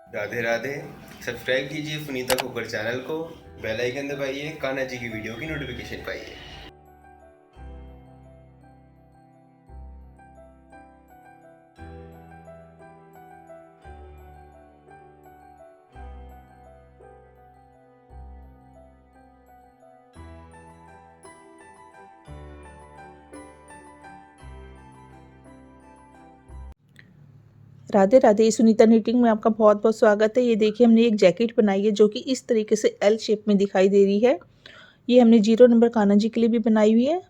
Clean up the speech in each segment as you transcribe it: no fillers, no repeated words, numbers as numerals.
Radhe Radhe. Subscribe कीजिए पुनीता खोकर channel को, bell icon दबाइए, कान्हा जी की वीडियो की नोटिफिकेशन पाइए। राधे राधे। सुनीता निटिंग में आपका बहुत बहुत स्वागत है। ये देखिए हमने एक जैकेट बनाई है जो कि इस तरीके से एल शेप में दिखाई दे रही है। ये हमने 0 नंबर कान्हा जी के लिए भी बनाई हुई है,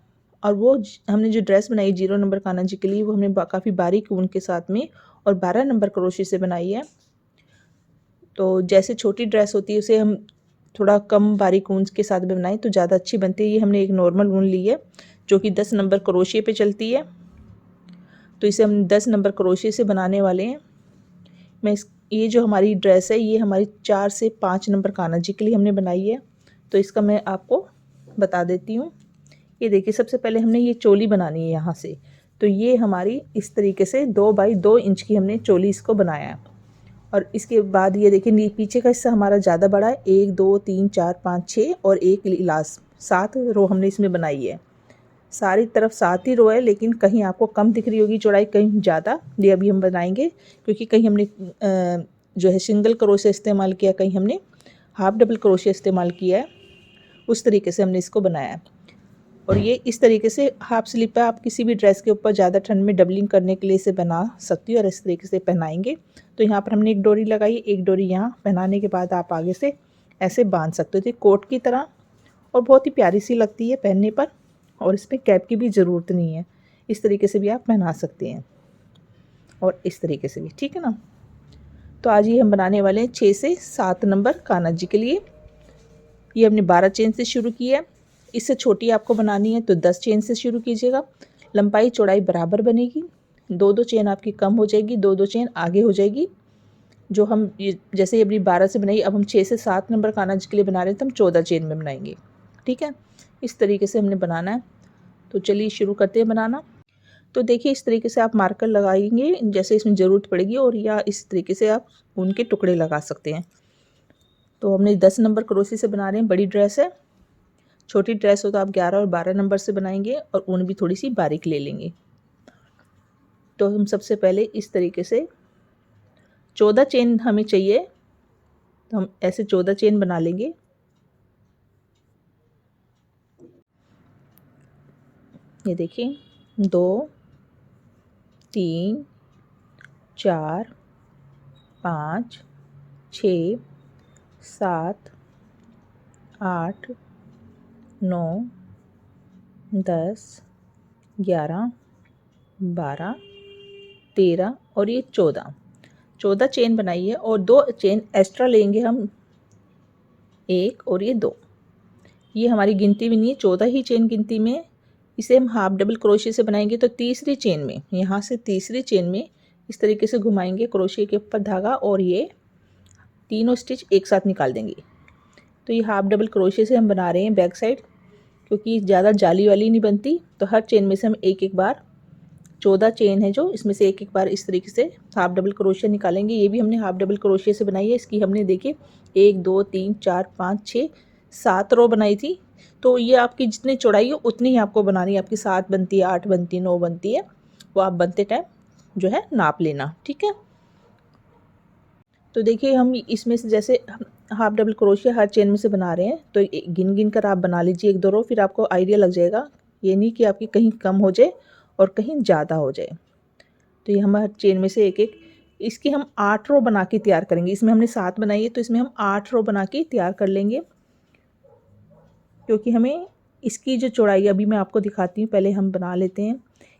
और वो हमने जो ड्रेस बनाई 0 नंबर कान्हा जी के लिए वो हमने काफ़ी बारीक ऊन के साथ में और 12 नंबर क्रोशे से बनाई है। तो जैसे छोटी ड्रेस होती है उसे हम थोड़ा कम बारीक ऊन के साथ में बनाएं तो ज़्यादा अच्छी बनती है। ये हमने एक नॉर्मल ऊन ली है जो कि 10 नंबर क्रोशे पे चलती है, तो इसे हम 10 नंबर क्रोशे से बनाने वाले हैं। ये जो हमारी ड्रेस है ये हमारी 4 से 5 नंबर कान्हा जी के लिए हमने बनाई है, तो इसका मैं आपको बता देती हूँ। ये देखिए सबसे पहले हमने ये चोली बनानी है यहाँ से, तो ये हमारी इस तरीके से 2 बाई 2 इंच की हमने चोली इसको बनाया है। और इसके बाद ये देखिए पीछे का हिस्सा हमारा ज़्यादा बड़ा है, 1 2 3 4 5 6 और एक लास्ट 7 रो हमने इसमें बनाई है। सारी तरफ 7 ही रो है, लेकिन कहीं आपको कम दिख रही होगी चौड़ाई, कहीं ज़्यादा। ये अभी हम बनाएंगे क्योंकि कहीं हमने जो है सिंगल क्रोशे इस्तेमाल किया, कहीं हमने हाफ डबल क्रोशे इस्तेमाल किया है। उस तरीके से हमने इसको बनाया है। और ये इस तरीके से हाफ स्लीप है, आप किसी भी ड्रेस के ऊपर ज़्यादा ठंड में डबलिंग करने के लिए इसे बना सकती हो और इस तरीके से पहनाएंगे। तो यहाँ पर हमने एक डोरी लगाई, एक डोरी यहाँ पहनाने के बाद आप आगे से ऐसे बांध सकते हो, तो कोट की तरह, और बहुत ही प्यारी सी लगती है पहनने पर। और इसमें कैप की भी ज़रूरत नहीं है, इस तरीके से भी आप पहना सकते हैं और इस तरीके से भी, ठीक है ना। तो आज ये हम बनाने वाले हैं 6 से 7 नंबर कान्हा जी के लिए। ये हमने 12 चेन से शुरू की है। इससे छोटी आपको बनानी है तो 10 चेन से शुरू कीजिएगा। लंबाई चौड़ाई बराबर बनेगी, 2-2 चेन आपकी कम हो जाएगी, 2-2 चेन आगे हो जाएगी। जो हम जैसे अभी 12 से बनाई, अब हम 6 से 7 नंबर कान्हा जी के लिए बना रहे हैं तो हम 14 चेन में बनाएंगे, ठीक है। इस तरीके से हमने बनाना है। तो चलिए शुरू करते हैं बनाना। तो देखिए इस तरीके से आप मार्कर लगाएंगे जैसे इसमें ज़रूरत पड़ेगी, और या इस तरीके से आप ऊन के टुकड़े लगा सकते हैं। तो हमने 10 नंबर क्रोशे से बना रहे हैं, बड़ी ड्रेस है। छोटी ड्रेस हो तो आप 11 और 12 नंबर से बनाएंगे और ऊन भी थोड़ी सी बारीक ले लेंगे। तो हम सबसे पहले इस तरीके से 14 चेन हमें चाहिए, तो हम ऐसे 14 चेन बना लेंगे। ये देखिए 2 3 4 5 6 7 8 9 10 11 12 13 और ये 14 चेन बनाई है, और 2 चेन एक्स्ट्रा लेंगे हम, 1 और ये 2। ये हमारी गिनती में नहीं है, 14 ही चेन गिनती में। इसे हम हाफ डबल क्रोशे से बनाएंगे, तो तीसरी चेन में, यहाँ से तीसरी चेन में इस तरीके से घुमाएंगे क्रोशे के ऊपर धागा, और ये तीनों स्टिच एक साथ निकाल देंगे। तो ये हाफ डबल क्रोशे से हम बना रहे हैं बैक साइड, क्योंकि ज़्यादा जाली वाली नहीं बनती। तो हर चेन में से हम एक एक बार, 14 चेन है जो, इसमें से एक एक बार इस तरीके से हाफ डबल क्रोशे निकालेंगे। ये भी हमने हाफ डबल क्रोशे से बनाई है। इसकी हमने देखिए 1 2 3 4 5 6 7 रो बनाई थी। तो ये आपकी जितनी चौड़ाई हो उतनी ही आपको बनानी है। आपकी 7 बनती है, 8 बनती है, 9 बनती है, वो आप बनते टाइम जो है नाप लेना, ठीक है। तो देखिए हम इसमें से जैसे हाफ डबल क्रोशिया हर चेन में से बना रहे हैं, तो गिन गिन कर आप बना लीजिए 1-2 रो, फिर आपको आइडिया लग जाएगा। ये नहीं कि आपकी कहीं कम हो जाए और कहीं ज़्यादा हो जाए। तो ये हम हर चेन में से एक एक, इसकी हम 8 रो बना के तैयार करेंगे। इसमें हमने 7 बनाई है, तो इसमें हम 8 रो बना के तैयार कर लेंगे, क्योंकि हमें इसकी जो चौड़ाई अभी मैं आपको दिखाती हूँ, पहले हम बना लेते हैं।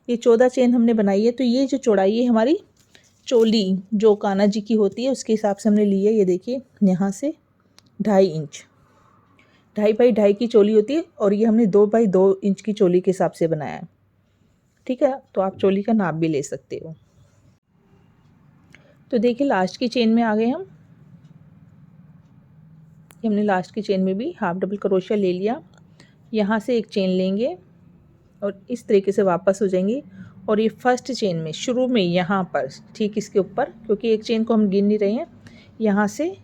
ये 14 चेन हमने बनाई है, तो ये जो चौड़ाई है हमारी चोली जो कान्हा जी की होती है उसके हिसाब से हमने ली है। ये देखिए यहाँ से 2.5 इंच, 2.5 बाई 2.5 की चोली होती है, और ये हमने 2 बाई 2 इंच की चोली के हिसाब से बनाया है, ठीक है। तो आप चोली का नाप भी ले सकते हो। तो देखिए लास्ट की चेन में आ गए हम। हमने लास्ट की चेन में भी हाफ डबल क्रोशिया ले लिया। यहाँ से एक चेन लेंगे और इस तरीके से वापस हो जाएंगे, और ये फर्स्ट चेन में शुरू में यहाँ पर ठीक इसके ऊपर, क्योंकि एक चेन को हम गिन नहीं रहे हैं, यहाँ से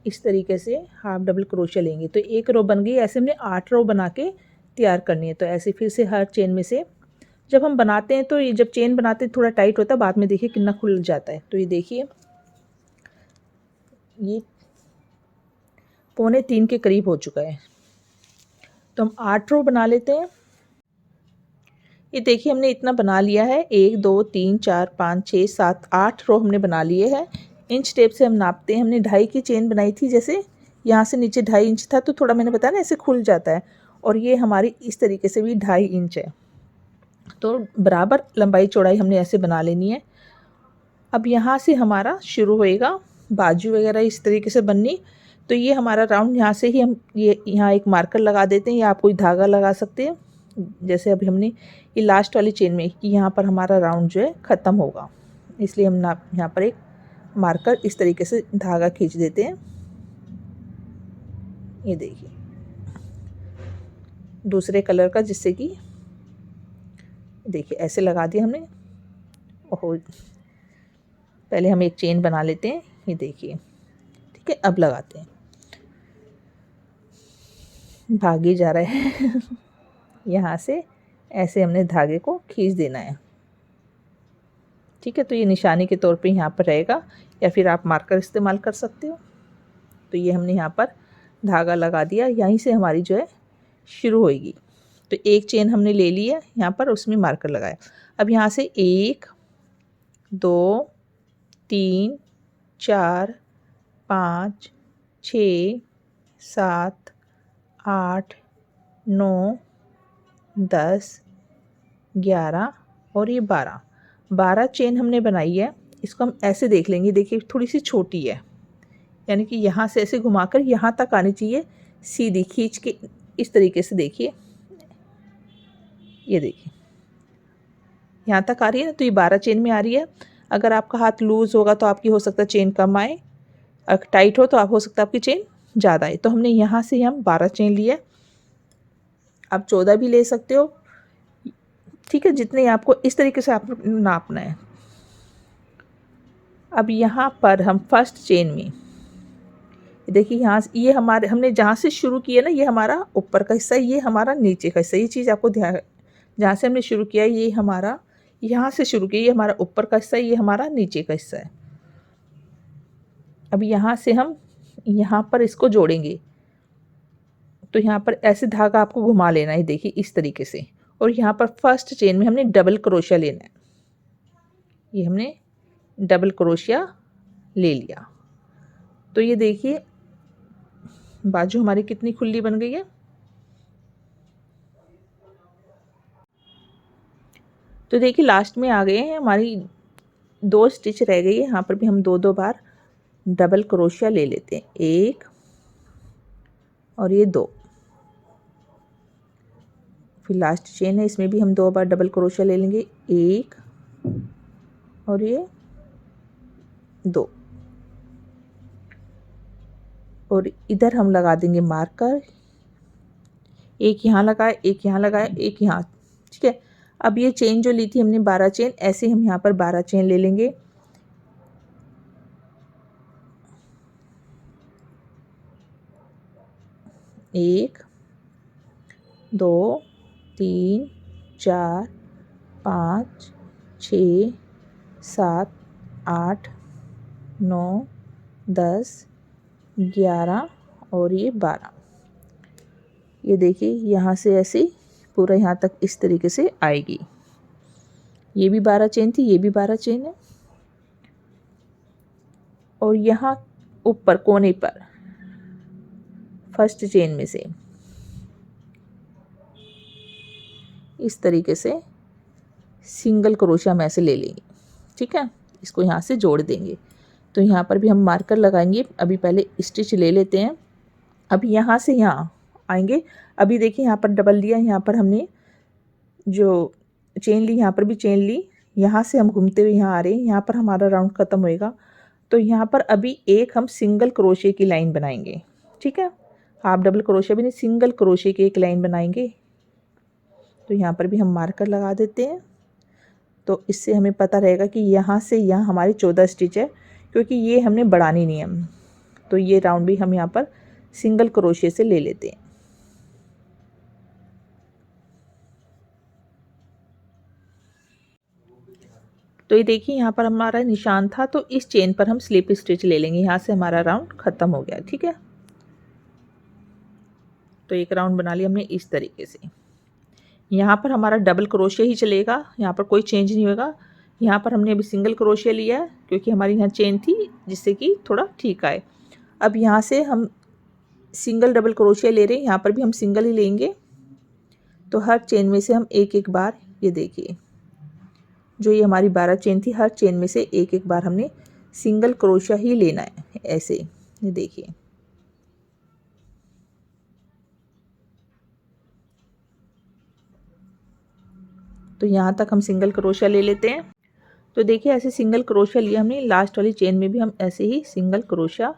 इस तरीके से हाफ डबल क्रोशिया लेंगे तो एक रो बन गई। ऐसे हमने 8 रो बना के तैयार करनी है। तो ऐसे फिर से हर चेन में से जब हम बनाते हैं तो ये जब चेन बनाते हैं थोड़ा टाइट होता है, बाद में देखिए कितना खुल जाता है। तो ये देखिए ये 2.25 के करीब हो चुका है। तो हम 8 रो बना लेते हैं। ये देखिए हमने इतना बना लिया है, 1 2 3 4 5 6 7 8 रो हमने बना लिए हैं। इंच टेप से हम नापते हैं। हमने 2.5 की चेन बनाई थी, जैसे यहाँ से नीचे 2.5 इंच था तो थोड़ा मैंने बताया ना ऐसे खुल जाता है, और ये हमारी इस तरीके से भी 2.5 इंच है। तो बराबर लंबाई चौड़ाई हमने ऐसे बना लेनी है। अब यहाँ से हमारा शुरू होएगा बाजू वगैरह इस तरीके से बननी। तो ये हमारा राउंड यहाँ से ही हम ये यहाँ एक मार्कर लगा देते हैं, या आप कोई धागा लगा सकते हैं। जैसे अभी हमने ये लास्ट वाली चेन में कि यहाँ पर हमारा राउंड जो है ख़त्म होगा, इसलिए हम यहाँ पर एक मार्कर इस तरीके से धागा खींच देते हैं। ये देखिए दूसरे कलर का, जिससे कि देखिए ऐसे लगा दिया हमने। ओहो, पहले हम एक चेन बना लेते हैं। ये देखिए ठीक है, अब लगाते हैं। भाग ही जा रहा है यहाँ से ऐसे हमने धागे को खींच देना है। ठीक है, तो ये निशानी के तौर पे यहाँ पर रहेगा, या फिर आप मार्कर इस्तेमाल कर सकते हो। तो ये हमने यहाँ पर धागा लगा दिया, यहीं से हमारी जो है शुरू होएगी। तो एक चेन हमने ले ली है यहाँ पर, उसमें मार्कर लगाया। अब यहाँ से 1 2 3 4 5 6 7 8 9 10 11 और ये 12 चेन हमने बनाई है। इसको हम ऐसे देख लेंगे, देखिए थोड़ी सी छोटी है, यानी कि यहाँ से ऐसे घुमाकर यहाँ तक आनी चाहिए सीधी खींच के, इस तरीके से देखिए। ये देखिए यहाँ तक आ रही है ना, तो ये 12 चेन में आ रही है। अगर आपका हाथ लूज़ होगा तो आपकी हो सकता है चेन कम आए, अगर टाइट हो तो आप हो सकता है आपकी चेन ज़्यादा है। तो हमने यहाँ से हम 12 चेन लिए, आप 14 भी ले सकते हो। ठीक है, जितने आपको इस तरीके से आप नापना है। अब यहाँ पर हम फर्स्ट चेन में देखिए, यहाँ ये हमारे हमने जहाँ से शुरू किया ना, ये हमारा ऊपर का हिस्सा, ये हमारा नीचे का हिस्सा। ये चीज़ आपको ध्यान, जहाँ से हमने शुरू किया ये हमारा, यहाँ से शुरू किया ये हमारा ऊपर का हिस्सा, ये हमारा नीचे का हिस्सा है। अब यहाँ से हम यहाँ पर इसको जोड़ेंगे। तो यहाँ पर ऐसे धागा आपको घुमा लेना है, देखिए इस तरीके से। और यहाँ पर फर्स्ट चेन में हमने डबल क्रोशिया लेना है। ये हमने डबल क्रोशिया ले लिया। तो ये देखिए बाजू हमारी कितनी खुली बन गई है। तो देखिए लास्ट में आ गए हैं, हमारी 2 स्टिच रह गई है। यहाँ पर भी हम 2 बार डबल क्रोशिया ले लेते हैं, 1 और ये 2। फिर लास्ट चेन है, इसमें भी हम 2 बार डबल क्रोशिया ले लेंगे, 1 और ये 2। और इधर हम लगा देंगे मार्कर, एक यहाँ लगाया, एक यहाँ लगाया, एक यहाँ। ठीक है, अब ये चेन जो ली थी हमने 12 चेन, ऐसे हम यहाँ पर 12 चेन ले लेंगे। एक 2 3 4 5 6 7 8 9 10 11 और ये 12। ये देखिए यहाँ से ऐसे पूरा यहाँ तक इस तरीके से आएगी। ये भी 12 चेन थी, ये भी 12 चेन है। और यहाँ ऊपर कोने पर फर्स्ट चेन में से इस तरीके से सिंगल क्रोशिया हम ऐसे ले लेंगे। ठीक है, इसको यहाँ से जोड़ देंगे। तो यहाँ पर भी हम मार्कर लगाएंगे। अभी पहले स्टिच ले लेते हैं। अब यहाँ से यहाँ आएंगे। अभी देखिए यहाँ पर डबल लिया, यहाँ पर हमने जो चेन ली, यहाँ पर भी चेन ली, यहाँ से हम घूमते हुए यहाँ आ रहे हैं। यहाँ पर हमारा राउंड ख़त्म होएगा। तो यहाँ पर अभी एक हम सिंगल क्रोशिया की लाइन बनाएंगे। ठीक है, हाफ डबल क्रोशिया भी नहीं, सिंगल क्रोशिया की एक लाइन बनाएंगे। तो यहाँ पर भी हम मार्कर लगा देते हैं। तो इससे हमें पता रहेगा कि यहाँ से यहाँ हमारी 14 स्टिच है, क्योंकि ये हमने बढ़ानी नहीं है। तो ये राउंड भी हम यहाँ पर सिंगल क्रोशे से ले लेते हैं। तो ये देखिए यहाँ पर हमारा निशान था, तो इस चेन पर हम स्लिप स्टिच ले लेंगे। यहाँ से हमारा राउंड ख़त्म हो गया। ठीक है, तो एक राउंड बना लिया हमने इस तरीके से। यहाँ पर हमारा डबल क्रोशे ही चलेगा, यहाँ पर कोई चेंज नहीं होगा। यहाँ पर हमने अभी सिंगल क्रोशे लिया है क्योंकि हमारी यहाँ चेन थी, जिससे कि थोड़ा ठीक आए। अब यहाँ से हम सिंगल डबल क्रोशे ले रहे हैं, यहाँ पर भी हम सिंगल ही लेंगे। तो हर चेन में से हम एक एक बार, ये देखिए जो ये हमारी 12 चेन थी, हर चेन में से एक एक बार हमने सिंगल क्रोशा ही लेना है, ऐसे। ये देखिए, तो यहाँ तक हम सिंगल क्रोशा ले लेते हैं। तो देखिए ऐसे सिंगल क्रोशा लिया हमने, लास्ट वाली चेन में भी हम ऐसे ही सिंगल क्रोशा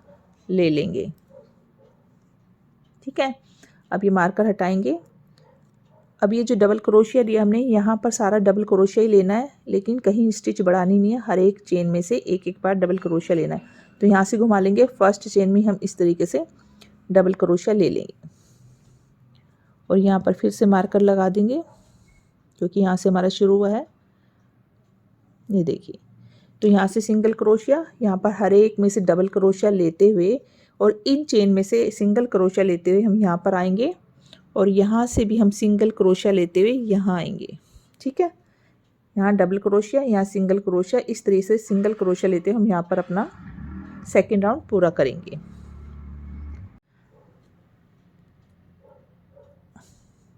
ले लेंगे। ठीक है, अब ये मार्कर हटाएंगे। अब ये जो डबल क्रोशिया लिया हमने, यहाँ पर सारा डबल क्रोशिया ही लेना है, लेकिन कहीं स्टिच बढ़ानी नहीं है। हर एक चेन में से एक एक बार डबल क्रोशिया लेना है। तो यहाँ से घुमा लेंगे, फर्स्ट चेन में हम इस तरीके से डबल क्रोशिया ले लेंगे और यहाँ पर फिर से मार्कर लगा देंगे क्योंकि यहाँ से हमारा शुरू हुआ है। ये देखिए, तो यहाँ से सिंगल क्रोशिया, यहाँ पर हर एक में से डबल क्रोशिया लेते हुए और इन चेन में से सिंगल क्रोशिया लेते हुए हम यहाँ पर आएंगे और यहाँ से भी हम सिंगल क्रोशिया लेते हुए यहाँ आएंगे। ठीक है, यहाँ डबल क्रोशिया, यहाँ सिंगल क्रोशिया, इस तरीके से सिंगल क्रोशिया लेते हुए हम यहाँ पर अपना सेकंड राउंड पूरा करेंगे।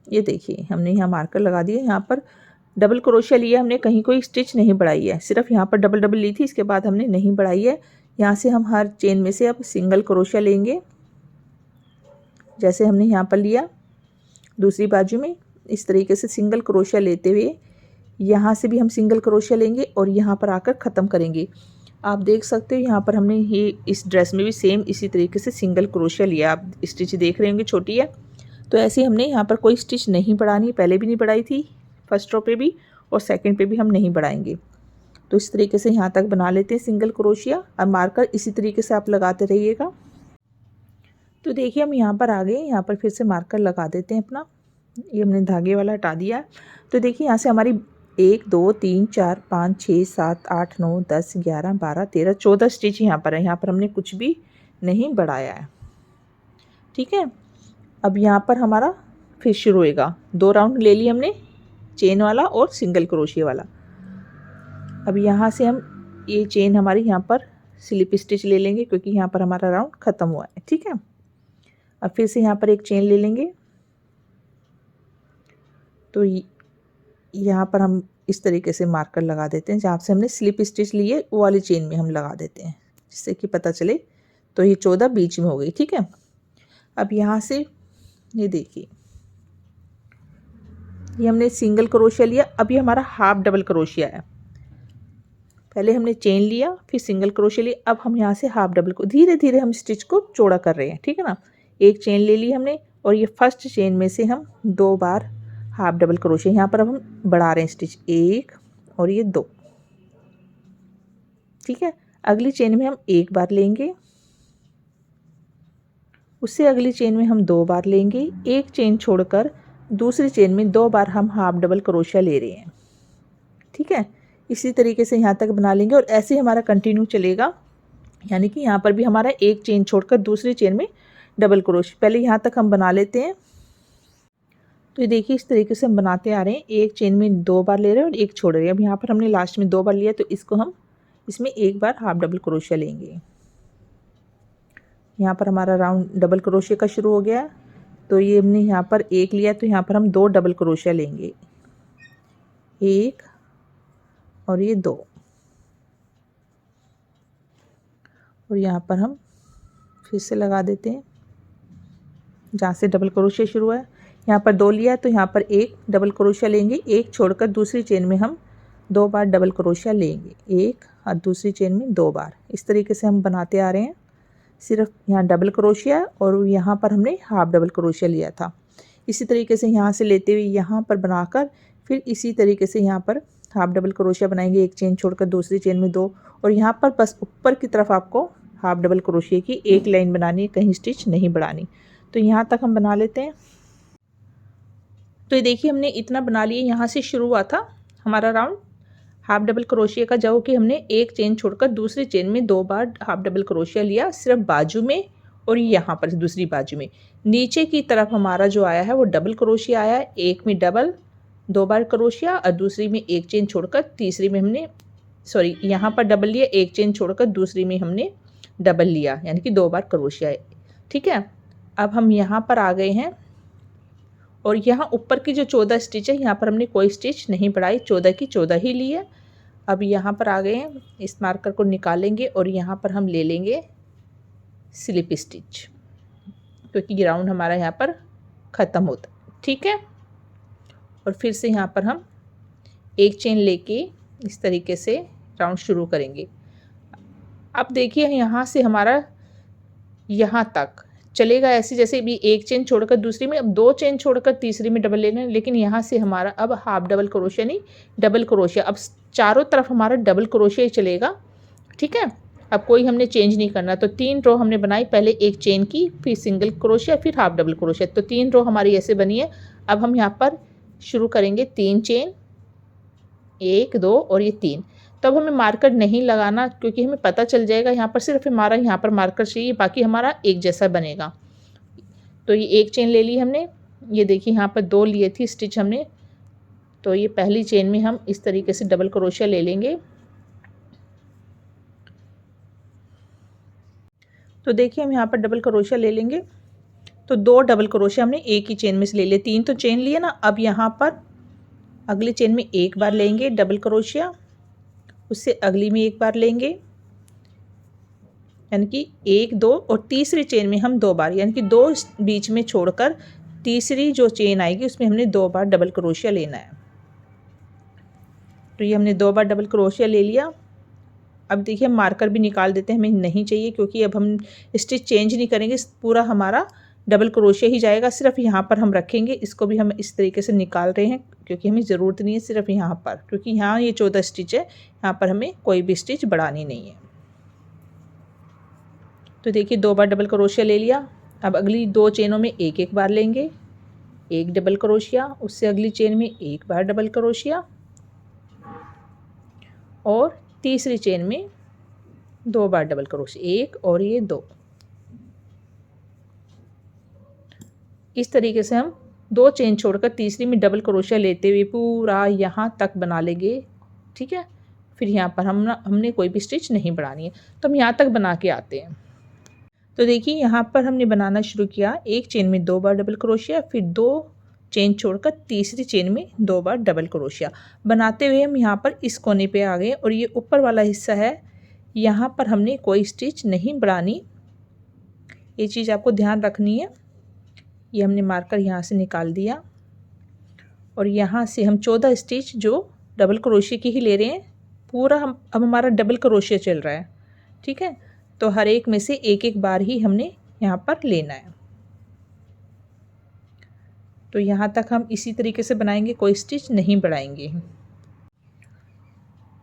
ये देखिए हमने यहाँ मार्कर लगा दिया। यहाँ पर डबल क्रोशिया लिया हमने, कहीं कोई स्टिच नहीं बढ़ाई है, सिर्फ यहाँ पर डबल डबल ली थी, इसके बाद हमने नहीं बढ़ाई है। यहाँ से हम हर चेन में से अब सिंगल क्रोशिया लेंगे, जैसे हमने यहाँ पर लिया। दूसरी बाजू में इस तरीके से सिंगल क्रोशिया लेते हुए यहाँ से भी हम सिंगल क्रोशिया लेंगे और यहाँ पर आकर ख़त्म करेंगे। आप देख सकते हो यहाँ पर हमने ये इस ड्रेस में भी सेम इसी तरीके से सिंगल क्रोशिया लिया। आप स्टिच देख रहे होंगे, छोटी है। तो ऐसे हमने यहाँ पर कोई स्टिच नहीं बढ़ानी, पहले भी नहीं बढ़ाई थी, फर्स्ट रो पे भी और सेकंड पे भी हम नहीं बढ़ाएंगे। तो इस तरीके से यहाँ तक बना लेते हैं सिंगल क्रोशिया। अब मार्कर इसी तरीके से आप लगाते रहिएगा। तो देखिए हम यहाँ पर आ गए, यहाँ पर फिर से मार्कर लगा देते हैं अपना। ये हमने धागे वाला हटा दिया। तो देखिए यहाँ से हमारी 1 2 3 4 5 6 7 8 9 10 11 12 13 14 स्टिच यहाँ पर है। यहाँ पर हमने कुछ भी नहीं बढ़ाया है। ठीक है, अब यहाँ पर हमारा फिर शुरू होएगा। 2 राउंड ले लिए हमने, चेन वाला और सिंगल क्रोशिया वाला। अब यहाँ से हम ये चेन हमारी यहाँ पर स्लिप स्टिच ले लेंगे क्योंकि यहाँ पर हमारा राउंड ख़त्म हुआ है। ठीक है, अब फिर से यहाँ पर एक चेन ले लेंगे। तो यहाँ पर हम इस तरीके से मार्कर लगा देते हैं, जहाँ से हमने स्लिप स्टिच ली है वो वाली चेन में हम लगा देते हैं, जिससे कि पता चले। तो ये 14 बीच में हो गई। ठीक है, अब यहाँ से ये देखिए, ये हमने सिंगल क्रोशिया लिया। अब ये हमारा हाफ डबल क्रोशिया है। पहले हमने चेन लिया, फिर सिंगल क्रोशिया लिया, अब हम यहाँ से हाफ डबल को धीरे धीरे हम स्टिच को चौड़ा कर रहे हैं। ठीक है ना, एक चेन ले ली हमने और ये फर्स्ट चेन में से हम 2 बार हाफ डबल क्रोशिया, यहाँ पर अब हम बढ़ा रहे हैं स्टिच, 1 और ये 2। ठीक है, अगली चेन में हम 1 बार लेंगे, उससे अगली चेन में हम 2 बार लेंगे, एक चेन छोड़कर दूसरी चेन में 2 बार हम हाफ डबल क्रोशिया ले रहे हैं। ठीक है, इसी तरीके से यहाँ तक बना लेंगे और ऐसे हमारा कंटिन्यू चलेगा। यानी कि यहाँ पर भी हमारा एक चेन छोड़कर दूसरी चेन में डबल क्रोशिया, पहले यहाँ तक हम बना लेते हैं। तो ये देखिए इस तरीके से हम बनाते आ रहे हैं, एक चेन में 2 बार ले रहे हैं और एक छोड़ रहे हैं। अब यहाँ पर हमने लास्ट में 2 बार लिया, तो इसको हम इसमें 1 बार हाफ डबल क्रोशिया लेंगे। यहाँ पर हमारा राउंड डबल क्रोशिया का शुरू हो गया। तो ये हमने यहाँ पर 1 लिया, तो यहाँ पर हम 2 डबल क्रोशिया लेंगे, 1 और ये 2, और यहाँ पर हम फिर से लगा देते हैं जहाँ से डबल क्रोशिया शुरू है। यहाँ पर 2 लिया, तो यहाँ पर 1 डबल क्रोशिया लेंगे, एक छोड़कर दूसरी चेन में हम 2 बार डबल क्रोशिया लेंगे, 1 और दूसरी चेन में 2 बार। इस तरीके से हम बनाते आ रहे हैं। सिर्फ यहाँ डबल क्रोशिया और यहाँ पर हमने हाफ डबल क्रोशिया लिया था। इसी तरीके से यहाँ से लेते हुए यहाँ पर बनाकर फिर इसी तरीके से यहाँ पर हाफ डबल क्रोशिया बनाएंगे, एक चेन छोड़कर दूसरी चेन में 2, और यहाँ पर बस ऊपर की तरफ आपको हाफ डबल क्रोशिया की एक लाइन बनानी है, कहीं स्टिच नहीं बढ़ानी। तो यहाँ तक हम बना लेते हैं। तो ये देखिए हमने इतना बना लिया, यहाँ से शुरू हुआ था हमारा राउंड हाफ डबल क्रोशिया का, जो कि हमने एक चेन छोड़कर दूसरी चेन में 2 बार हाफ डबल क्रोशिया लिया, सिर्फ बाजू में और यहाँ पर दूसरी बाजू में। नीचे की तरफ हमारा जो आया है वो डबल क्रोशिया आया है, एक में डबल 2 बार क्रोशिया और दूसरी में एक चेन छोड़कर तीसरी में हमने यहाँ पर डबल लिया, एक चेन छोड़कर दूसरी में हमने डबल लिया, यानी कि 2 बार क्रोशिया। ठीक है, अब हम यहाँ पर आ गए हैं और यहाँ ऊपर की जो 14 स्टिच है यहाँ पर हमने कोई स्टिच नहीं बढ़ाई, 14 की 14 ही ली है। अब यहाँ पर आ गए हैं, इस मार्कर को निकालेंगे और यहाँ पर हम ले लेंगे स्लिप स्टिच, क्योंकि राउंड हमारा यहाँ पर ख़त्म होता है। ठीक है, और फिर से यहाँ पर हम एक चेन लेके इस तरीके से राउंड शुरू करेंगे। अब देखिए यहाँ से हमारा यहाँ तक चलेगा ऐसे, जैसे भी एक चेन छोड़कर दूसरी में, अब 2 चेन छोड़कर तीसरी में डबल लेना है, लेकिन यहाँ से हमारा अब हाफ डबल क्रोशिया नहीं डबल क्रोशिया, अब चारों तरफ हमारा डबल क्रोशिया ही चलेगा। ठीक है, अब कोई हमने चेंज नहीं करना। तो 3 रो हमने बनाई, पहले एक चेन की, फिर सिंगल क्रोशिया, फिर हाफ डबल क्रोशिया, तो 3 रो हमारी ऐसे बनी है। अब हम यहाँ पर शुरू करेंगे 3 चेन, 1 2 और ये 3। तब हमें मार्कर नहीं लगाना, क्योंकि हमें पता चल जाएगा यहाँ पर सिर्फ हमारा यहाँ पर मार्कर चाहिए, बाकी हमारा एक जैसा बनेगा। तो ये एक चेन ले ली हमने, ये देखिए यहाँ पर 2 लिए थी स्टिच हमने, तो ये पहली चेन में हम इस तरीके से डबल क्रोशिया ले लेंगे। तो देखिए हम यहाँ पर डबल क्रोशिया ले लेंगे, तो 2 डबल क्रोशिया हमने एक ही चेन में से ले लिए, 3 तो चेन लिए ना। अब यहाँ पर अगली चेन में एक बार लेंगे डबल क्रोशिया, उससे अगली में एक बार लेंगे, यानी कि 1 2, और तीसरी चेन में हम 2 बार, यानी कि 2 बीच में छोड़कर तीसरी जो चेन आएगी उसमें हमने 2 बार डबल क्रोशिया लेना है। तो ये हमने 2 बार डबल क्रोशिया ले लिया। अब देखिए हम मार्कर भी निकाल देते हैं, हमें नहीं चाहिए, क्योंकि अब हम स्टिच चेंज नहीं करेंगे, पूरा हमारा डबल क्रोशिया ही जाएगा, सिर्फ यहाँ पर हम रखेंगे। इसको भी हम इस तरीके से निकाल रहे हैं, क्योंकि हमें ज़रूरत नहीं है सिर्फ यहाँ पर, क्योंकि यहाँ ये 14 स्टिच है, यहाँ पर हमें कोई भी स्टिच बढ़ानी नहीं है। तो देखिए 2 बार डबल क्रोशिया ले लिया। अब अगली 2 चेनों में एक एक बार लेंगे, एक डबल क्रोशिया, उससे अगली चेन में एक बार डबल क्रोशिया, और तीसरी चेन में 2 बार डबल क्रोशिया, 1 और ये 2। इस तरीके से हम 2 चेन छोड़कर तीसरी में डबल क्रोशिया लेते हुए पूरा यहाँ तक बना लेंगे। ठीक है, फिर यहाँ पर हमने कोई भी स्टिच नहीं बढ़ानी है। तो हम यहाँ तक बना के आते हैं। तो देखिए यहाँ पर हमने बनाना शुरू किया, एक चेन में 2 बार डबल क्रोशिया, फिर 2 चेन छोड़कर तीसरी चेन में 2 बार डबल क्रोशिया बनाते हुए हम यहाँ पर इस कोने पे आ गए, और ये ऊपर वाला हिस्सा है, यहाँ पर हमने कोई स्टिच नहीं बढ़ानी, ये चीज़ आपको ध्यान रखनी है। ये हमने मार्कर यहाँ से निकाल दिया, और यहाँ से हम 14 स्टिच जो डबल क्रोशिया की ही ले रहे हैं, पूरा अब हमारा डबल क्रोशिया चल रहा है। ठीक है, तो हर एक में से एक एक बार ही हमने यहाँ पर लेना है। तो यहाँ तक हम इसी तरीके से बनाएंगे, कोई स्टिच नहीं बढ़ाएंगे।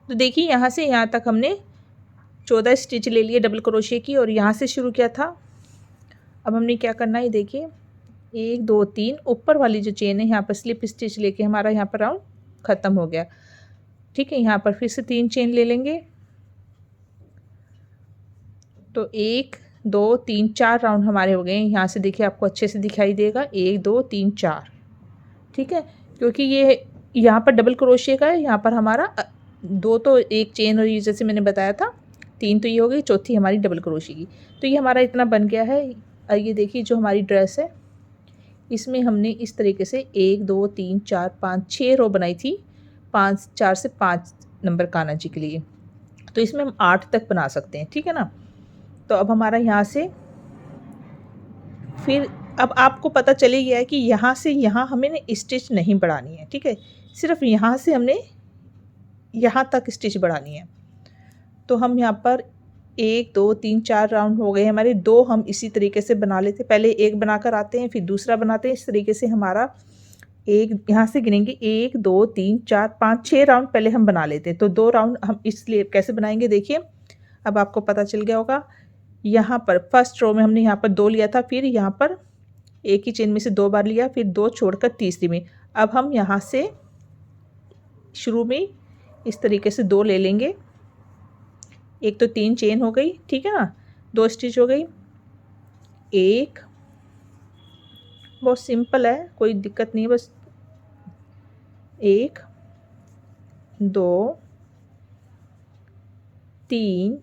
तो देखिए यहाँ से यहाँ तक हमने 14 स्टिच ले लिए डबल क्रोशिया की, और यहाँ से शुरू किया था। अब हमने क्या करना है, देखिए 1 2 3, ऊपर वाली जो चेन है यहाँ पर स्लिप स्टिच लेके हमारा यहाँ पर राउंड ख़त्म हो गया। ठीक है, यहाँ पर फिर से 3 चेन ले लेंगे, तो 1 2 3 4 राउंड हमारे हो गए। यहाँ से देखिए आपको अच्छे से दिखाई देगा, 1 2 3 4। ठीक है, क्योंकि ये यहाँ पर डबल क्रोशिया का है, यहाँ पर हमारा 2 तो एक चेन, और ये जैसे मैंने बताया था 3 तो ये हो गई, चौथी हमारी डबल क्रोशिया की। तो ये हमारा इतना बन गया है। ये देखिए जो हमारी ड्रेस है, इसमें हमने इस तरीके से 1 2 3 4 5 6 रो बनाई थी, 4 से 5 नंबर कान्हा जी के लिए। तो इसमें हम 8 तक बना सकते हैं। ठीक है ना, तो अब हमारा यहाँ से फिर अब आपको पता चले गया है कि यहाँ से यहाँ हमें स्टिच नहीं बढ़ानी है। ठीक है, सिर्फ यहाँ से हमने यहाँ तक स्टिच बढ़ानी है। तो हम यहाँ पर 1 2 3 4 राउंड हो गए हमारे, 2 हम इसी तरीके से बना लेते, पहले एक बनाकर आते हैं, फिर दूसरा बनाते हैं। इस तरीके से हमारा एक यहाँ से गिनेंगे 1 2 3 4 5 6 राउंड पहले हम बना लेते हैं। तो 2 राउंड हम इसलिए कैसे बनाएंगे देखिए, अब आपको पता चल गया होगा। यहाँ पर फर्स्ट रो में हमने यहाँ पर 2 लिया था, फिर यहाँ पर एक ही चेन में से 2 बार लिया, फिर 2 छोड़कर तीसरी में। अब हम यहाँ से शुरू में इस तरीके से 2 ले लेंगे। एक तो 3 चेन हो गई, ठीक है ना, 2 स्टिच हो गई। एक, बहुत सिंपल है, कोई दिक्कत नहीं है, बस 1 2 3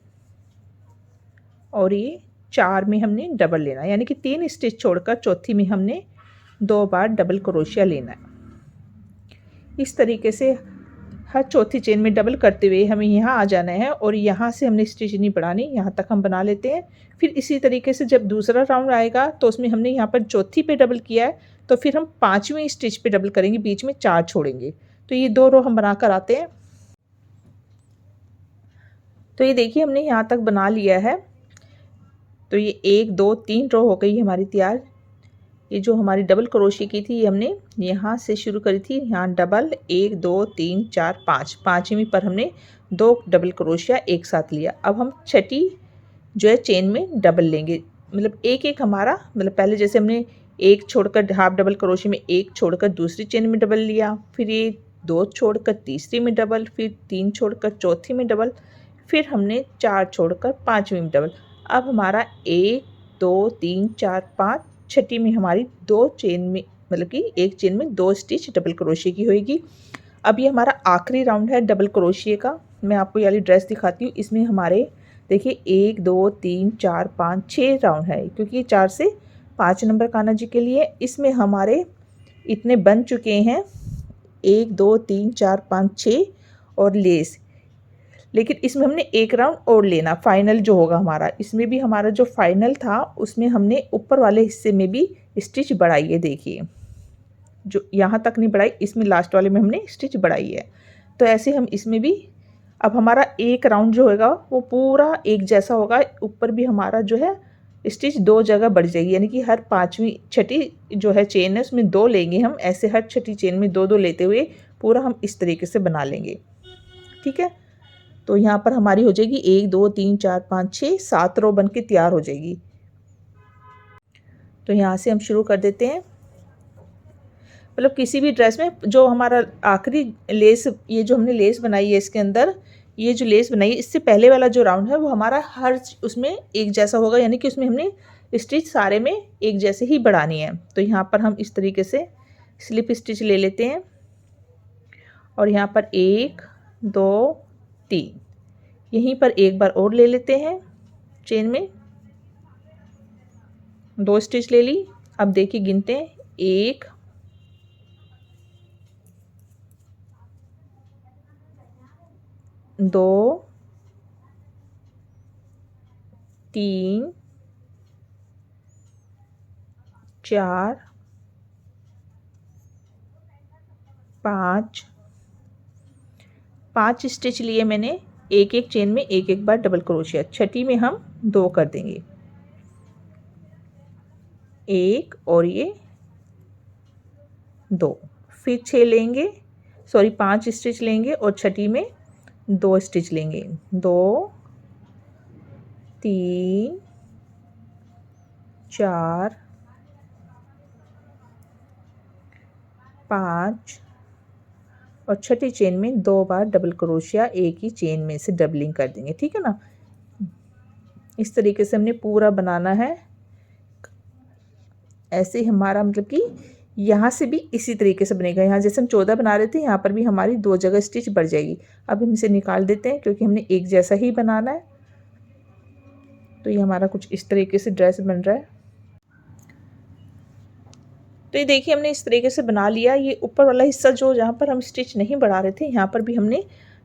और ये 4 में हमने डबल लेना है, यानी कि 3 स्टिच छोड़कर चौथी में हमने 2 बार डबल क्रोशिया लेना है। इस तरीके से हर चौथी चेन में डबल करते हुए हमें यहाँ आ जाना है और यहाँ से हमने स्टिच नहीं बढ़ानी, यहाँ तक हम बना लेते हैं। फिर इसी तरीके से जब दूसरा राउंड आएगा तो उसमें हमने यहाँ पर चौथी पे डबल किया है, तो फिर हम 5वीं स्टिच पे डबल करेंगे, बीच में 4 छोड़ेंगे। तो ये 2 रो हम बना कर आते हैं। तो ये देखिए हमने यहाँ तक बना लिया है। तो ये 1 2 3 रो हो गई हमारी तैयार। ये जो हमारी डबल क्रोशिया की थी, ये हमने यहाँ से शुरू करी थी, यहाँ डबल 1 2 3 4 5, 5वीं पर हमने 2 डबल क्रोशिया एक साथ लिया। अब हम छठी जो है चेन में डबल लेंगे, मतलब एक एक हमारा, मतलब पहले जैसे हमने एक छोड़कर हाफ डबल क्रोशिया में एक छोड़कर दूसरी चेन में डबल लिया, फिर ये 2 छोड़कर तीसरी में डबल, फिर 3 छोड़कर चौथी में डबल, फिर हमने 4 छोड़कर 5वीं में डबल। अब हमारा 1 2 3 4 5, छठी में हमारी 2 चेन में, मतलब कि एक चेन में 2 स्टिच डबल क्रोशिया की होगी। अब ये हमारा आखिरी राउंड है डबल क्रोशिया का। मैं आपको ये वाली ड्रेस दिखाती हूँ। इसमें हमारे देखिए 1 2 3 4 5 6 राउंड है, क्योंकि 4 से 5 नंबर कान्हा जी के लिए। इसमें हमारे इतने बन चुके हैं 1 2 3 4 5 6 और लेस, लेकिन इसमें हमने एक राउंड और लेना, फाइनल जो होगा हमारा। इसमें भी हमारा जो फाइनल था उसमें हमने ऊपर वाले हिस्से में भी स्टिच बढ़ाई है, देखिए जो यहाँ तक नहीं बढ़ाई, इसमें लास्ट वाले में हमने स्टिच बढ़ाई है। तो ऐसे हम इसमें भी, अब हमारा एक राउंड जो होगा वो पूरा एक जैसा होगा। ऊपर भी हमारा जो है स्टिच 2 जगह बढ़ जाएगी, यानी कि हर 5वीं छठी जो है चेन है उसमें 2 लेंगे हम, ऐसे हर छठी चेन में 2 2 लेते हुए पूरा हम इस तरीके से बना लेंगे, ठीक है। तो यहाँ पर हमारी हो जाएगी 1 2 3 4 5 6 7 रो बन के तैयार हो जाएगी। तो यहाँ से हम शुरू कर देते हैं। मतलब किसी भी ड्रेस में जो हमारा आखिरी लेस, ये जो हमने लेस बनाई है इसके अंदर, ये जो लेस बनाई है इससे पहले वाला जो राउंड है वो हमारा हर उसमें एक जैसा होगा, यानी कि उसमें हमने स्टिच सारे में एक जैसे ही बढ़ानी है। तो यहाँ पर हम इस तरीके से स्लिप स्टिच ले लेते हैं और यहाँ पर 1 2 3, यहीं पर एक बार और ले लेते हैं, चेन में 2 स्टिच ले ली। अब देखिए गिनते हैं 1 2 3 4 5, 5 स्टिच लिए मैंने, एक एक चेन में एक एक बार डबल क्रोशिया। छठी में हम 2 कर देंगे, 1 और ये 2, फिर 6 लेंगे, सॉरी 5 स्टिच लेंगे और छठी में 2 स्टिच लेंगे, 2 3 4 5 और छठी चेन में 2 बार डबल क्रोशिया एक ही चेन में से डबलिंग कर देंगे, ठीक है ना। इस तरीके से हमने पूरा बनाना है। ऐसे ही हमारा मतलब कि यहाँ से भी इसी तरीके से बनेगा। यहाँ जैसे हम 14 बना रहे थे, यहाँ पर भी हमारी 2 जगह स्टिच बढ़ जाएगी। अब हम इसे निकाल देते हैं क्योंकि हमने एक जैसा ही बनाना है। तो ये हमारा कुछ इस तरीके से ड्रेस बन रहा है। तो ये देखिए हमने इस तरीके से बना लिया। ये ऊपर वाला हिस्सा जो जहाँ पर हम स्टिच नहीं बढ़ा रहे थे, यहाँ पर भी हमने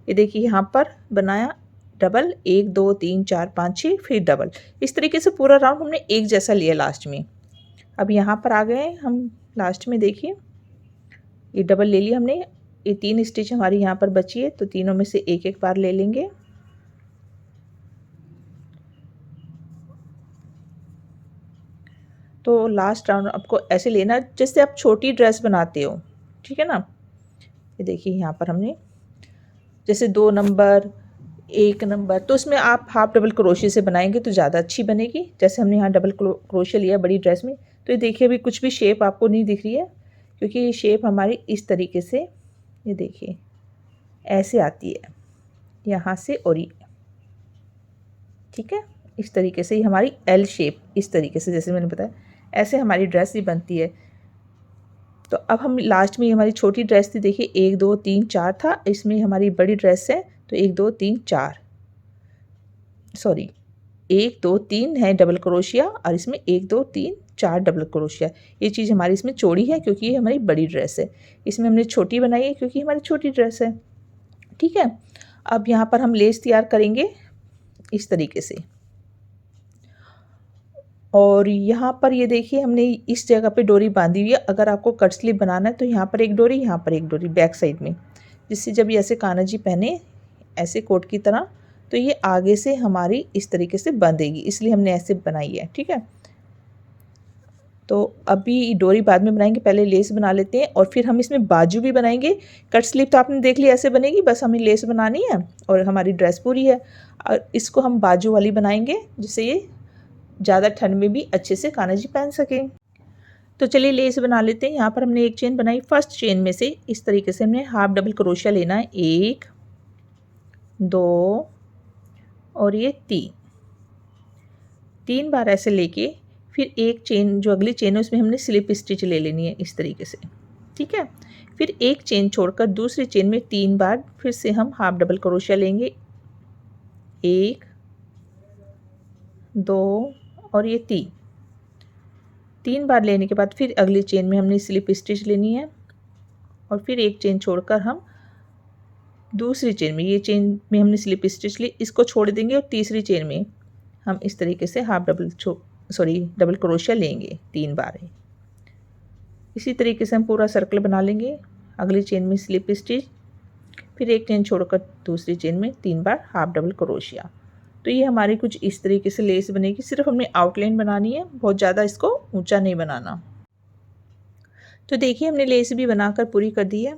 ये देखिए यहाँ पर बनाया डबल, 1 2 3 4 5 6, फिर डबल। इस तरीके से पूरा राउंड हमने एक जैसा लिया लास्ट में। अब यहाँ पर आ गए हम लास्ट में, देखिए ये डबल ले लिया हमने। ये 3 स्टिच हमारी यहाँ पर बची है, तो तीनों में से एक एक बार ले लेंगे। तो लास्ट राउंड आपको ऐसे लेना जैसे आप छोटी ड्रेस बनाते हो, ठीक है ना। ये देखिए यहाँ पर हमने जैसे 2 नंबर 1 नंबर, तो इसमें आप हाफ डबल क्रोशिया से बनाएंगे तो ज़्यादा अच्छी बनेगी। जैसे हमने यहाँ डबल क्रोशिया लिया बड़ी ड्रेस में, तो ये देखिए अभी कुछ भी शेप आपको नहीं दिख रही है, क्योंकि ये शेप हमारी इस तरीके से, ये देखिए ऐसे आती है यहाँ से, और ये ठीक है इस तरीके से ही हमारी एल शेप, इस तरीके से जैसे मैंने बताया ऐसे हमारी ड्रेस ही बनती है। तो अब हम लास्ट में हमारी छोटी ड्रेस थी, देखिए 1 2 3 4 था, इसमें हमारी बड़ी ड्रेस है तो 1 2 3 4, सॉरी 1 2 3 है डबल क्रोशिया, और इसमें 1 2 3 4 डबल क्रोशिया। ये चीज़ हमारी इसमें चौड़ी है क्योंकि ये हमारी बड़ी ड्रेस है, इसमें हमने छोटी बनाई है क्योंकि हमारी छोटी ड्रेस है। ठीक है, अब यहाँ पर हम लेस तैयार करेंगे इस तरीके से, और यहाँ पर ये देखिए हमने इस जगह पे डोरी बांधी हुई है। अगर आपको कट स्लीव बनाना है तो यहाँ पर एक डोरी, यहाँ पर एक डोरी बैक साइड में, जिससे जब ये ऐसे कान्हा जी पहने ऐसे कोट की तरह, तो ये आगे से हमारी इस तरीके से बंधेगी, इसलिए हमने ऐसे बनाई है। ठीक है, तो अभी डोरी बाद में बनाएंगे, पहले लेस बना लेते हैं और फिर हम इसमें बाजू भी बनाएंगे। कट स्लीव तो आपने देख लिया ऐसे बनेगी, बस हमें लेस बनानी है और हमारी ड्रेस पूरी है। और इसको हम बाजू वाली बनाएंगे जिससे ये ज़्यादा ठंड में भी अच्छे से कान्हा जी पहन सकें। तो चलिए लेस बना लेते हैं। यहाँ पर हमने एक चेन बनाई, फर्स्ट चेन में से इस तरीके से हमने हाफ डबल क्रोशिया लेना है, 1 2 और ये 3 बार ऐसे लेके फिर एक चेन जो अगली चेन है उसमें हमने स्लिप स्टिच ले लेनी है इस तरीके से। ठीक है, फिर एक चेन छोड़कर दूसरी चेन में 3 बार फिर से हम हाफ डबल क्रोशिया लेंगे, 1 2 और ये 3 बार लेने के बाद फिर अगली चेन में हमने स्लिप स्टिच लेनी है, और फिर एक चेन छोड़कर हम दूसरी चेन में, ये चेन में हमने स्लिप स्टिच ली, इसको छोड़ देंगे और तीसरी चेन में हम इस तरीके से हाफ डबल क्रोशिया लेंगे 3 बार। इसी तरीके से हम पूरा सर्कल बना लेंगे। अगली चेन में स्लिप स्टिच, फिर एक चेन छोड़कर दूसरी चेन में 3 बार हाफ डबल क्रोशिया। तो ये हमारी कुछ इस तरीके से लेस बनेगी। सिर्फ हमने आउटलाइन बनानी है, बहुत ज़्यादा इसको ऊंचा नहीं बनाना। तो देखिए हमने लेस भी बनाकर पूरी कर दी है।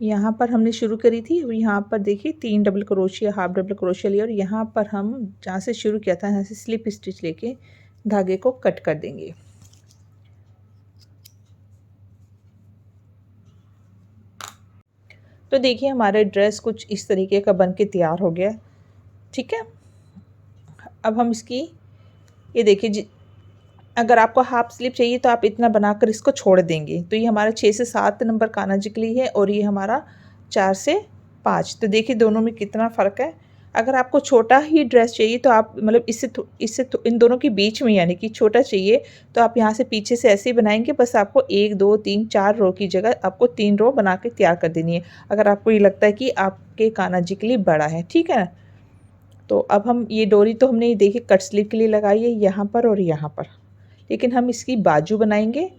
यहाँ पर हमने शुरू करी थी, यहाँ पर देखिए 3 double crochet half double crochet लिया, और यहाँ पर हम जहाँ से शुरू किया था यहाँ से स्लिप स्टिच लेके धागे को कट कर देंगे। तो देखिए हमारा ड्रेस कुछ इस तरीके का बन के तैयार हो गया। ठीक है, अब हम इसकी, ये देखिए अगर आपको हाफ स्लीव चाहिए तो आप इतना बनाकर इसको छोड़ देंगे, तो ये हमारा 6 से 7 नंबर कान्हा जी के लिए है और ये हमारा 4 से 5। तो देखिए दोनों में कितना फ़र्क है। अगर आपको छोटा ही ड्रेस चाहिए तो आप मतलब इससे इन दोनों के बीच में यानी कि छोटा चाहिए तो आप यहाँ से पीछे से ऐसे ही बनाएंगे। बस आपको 1 2 3 4 रो की जगह आपको 3 रो बना के तैयार कर देनी है, अगर आपको ये लगता है कि आपके कान्हा जी के लिए बड़ा है। ठीक है, तो अब हम ये डोरी तो हमने देखिए कट स्लीव के लिए लगाई है यहाँ पर और यहाँ पर, लेकिन हम इसकी बाजू बनाएंगे।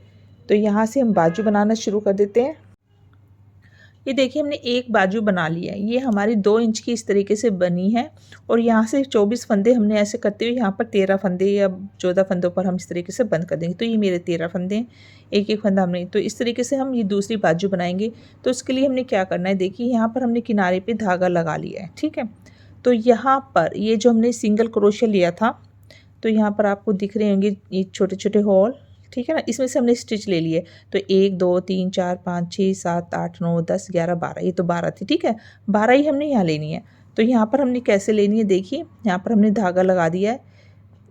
तो यहाँ से हम बाजू बनाना शुरू कर देते हैं। ये देखिए हमने एक बाजू बना लिया है, ये हमारी 2 इंच की इस तरीके से बनी है, और यहाँ से 24 फंदे हमने ऐसे करते हुए यहाँ पर 13 फंदे या 14 फंदों पर हम इस तरीके से बंद कर देंगे। तो ये मेरे 13 फंदे हैं, एक एक फंदा हमने, तो इस तरीके से हम ये दूसरी बाजू बनाएंगे। तो उसके लिए हमने क्या करना है, देखिए यहाँ पर हमने किनारे पर धागा लगा लिया है। ठीक है, तो यहाँ पर ये जो हमने सिंगल क्रोशिया लिया था, तो यहाँ पर आपको दिख रहे होंगे ये छोटे छोटे होल। ठीक है ना, इसमें से हमने स्टिच ले लिए। तो 1 2 3 4 5 6 7 8 9 10 11 12, ये तो 12 थी। ठीक है, 12 ही हमने यहाँ लेनी है। तो यहाँ पर हमने कैसे लेनी है, देखिए यहाँ पर हमने धागा लगा दिया है,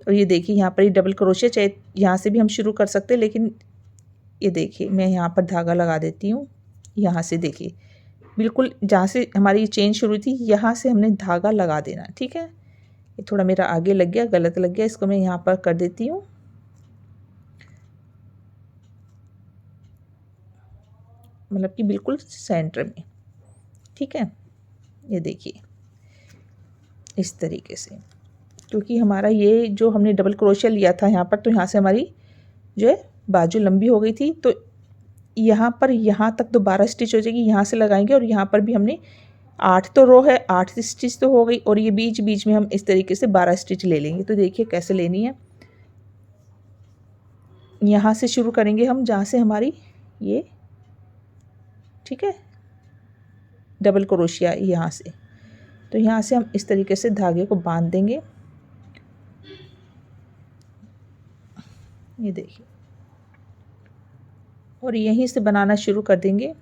और ये देखिए यहाँ पर ये डबल क्रोशिया, चाहे यहाँ से भी हम शुरू कर सकते हैं, लेकिन ये देखिए मैं यहाँ पर धागा लगा देती हूँ। यहाँ से देखिए बिल्कुल जहाँ से हमारी चेन शुरू थी यहाँ से हमने धागा लगा देना। ठीक है, ये थोड़ा मेरा आगे लग गया, गलत लग गया, इसको मैं यहाँ पर कर देती हूँ। मतलब कि बिल्कुल सेंटर में। ठीक है, ये देखिए इस तरीके से, क्योंकि हमारा ये जो हमने डबल क्रोशिया लिया था यहाँ पर, तो यहाँ से हमारी जो है बाजू लंबी हो गई थी, तो यहाँ पर यहाँ तक तो 12 स्टिच हो जाएगी। यहाँ से लगाएंगे और यहाँ पर भी हमने 8 तो रो है, 8 स्टिच तो हो गई, और ये बीच बीच में हम इस तरीके से 12 स्टिच ले लेंगे। तो देखिए कैसे लेनी है, यहाँ से शुरू करेंगे हम जहाँ से हमारी ये ठीक है, डबल क्रोशिया यहाँ से। तो यहाँ से हम इस तरीके से धागे को बांध देंगे। ये देखिए, और यहीं से बनाना शुरू कर देंगे।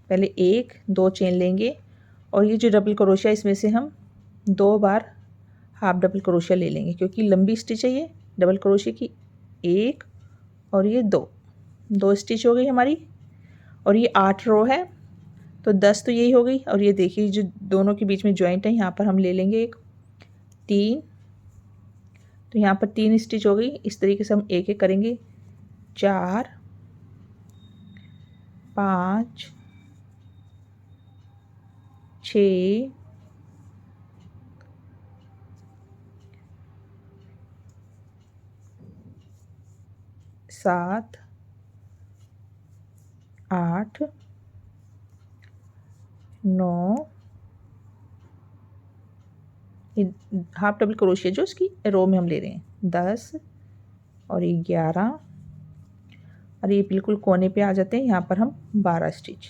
पहले 1 2 चेन लेंगे और ये जो डबल क्रोशिया इसमें से हम 2 बार हाफ डबल क्रोशिया ले लेंगे, क्योंकि लंबी स्टिच है ये डबल क्रोशिया की। 1 और ये 2 स्टिच हो गई हमारी, और ये 8 रो है तो 10 तो यही हो गई। और ये देखिए जो दोनों के बीच में जॉइंट है, यहाँ पर हम ले लेंगे एक 3, तो यहाँ पर 3 स्टिच हो गई। इस तरीके से हम एक एक करेंगे। 4 5 6 7 8 9, हाफ डबल क्रोशिया जो इसकी रो में हम ले रहे हैं, 10 और ये 11, और ये बिल्कुल कोने पे आ जाते हैं। यहाँ पर हम 12 स्टिच,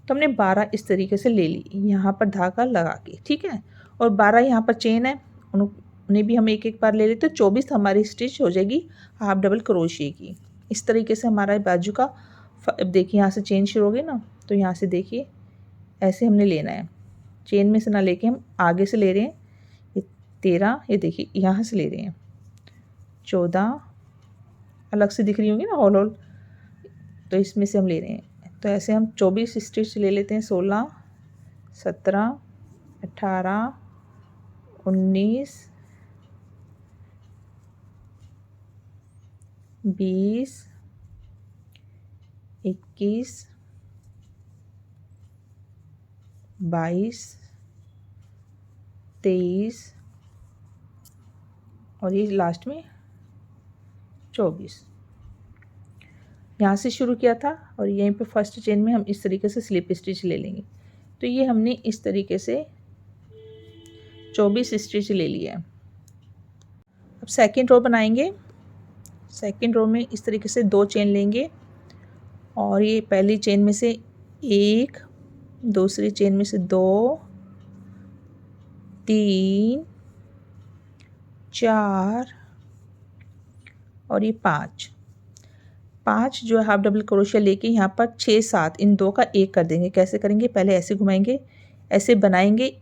तो हमने 12 इस तरीके से ले ली यहाँ पर धागा लगा के, ठीक है। और 12 यहाँ पर चेन है, उन्हें भी हम एक एक बार ले लेते, तो 24 हमारी स्टिच हो जाएगी हाफ डबल क्रोशिया की। इस तरीके से हमारा बाजू का, अब देखिए यहाँ से चेन शुरू हो गई ना, तो यहाँ से देखिए ऐसे हमने लेना है। चेन में से ना लेके हम आगे से ले रहे हैं। ये 13, ये देखिए यहाँ से ले रहे हैं। 14 अलग से दिख रही होंगी ना होल होल, तो इसमें से हम ले रहे हैं। तो ऐसे हम 24 स्टिच ले लेते हैं। 16 17 18 19 20 21 22 23 और ये लास्ट में 24। यहाँ से शुरू किया था और यहीं पे फर्स्ट चेन में हम इस तरीके से स्लिप स्टिच ले लेंगे। तो ये हमने इस तरीके से 24 स्टिच ले लिया है। अब सेकंड रो बनाएंगे। सेकंड रो में इस तरीके से 2 चेन लेंगे और ये पहली चेन में से 1, दूसरी चेन में से 2 3 4 और ये 5 जो है हाफ डबल क्रोशिया लेके यहाँ पर 6 7 इन 2 का 1 कर देंगे। कैसे करेंगे, पहले ऐसे घुमाएंगे, ऐसे बनाएंगे,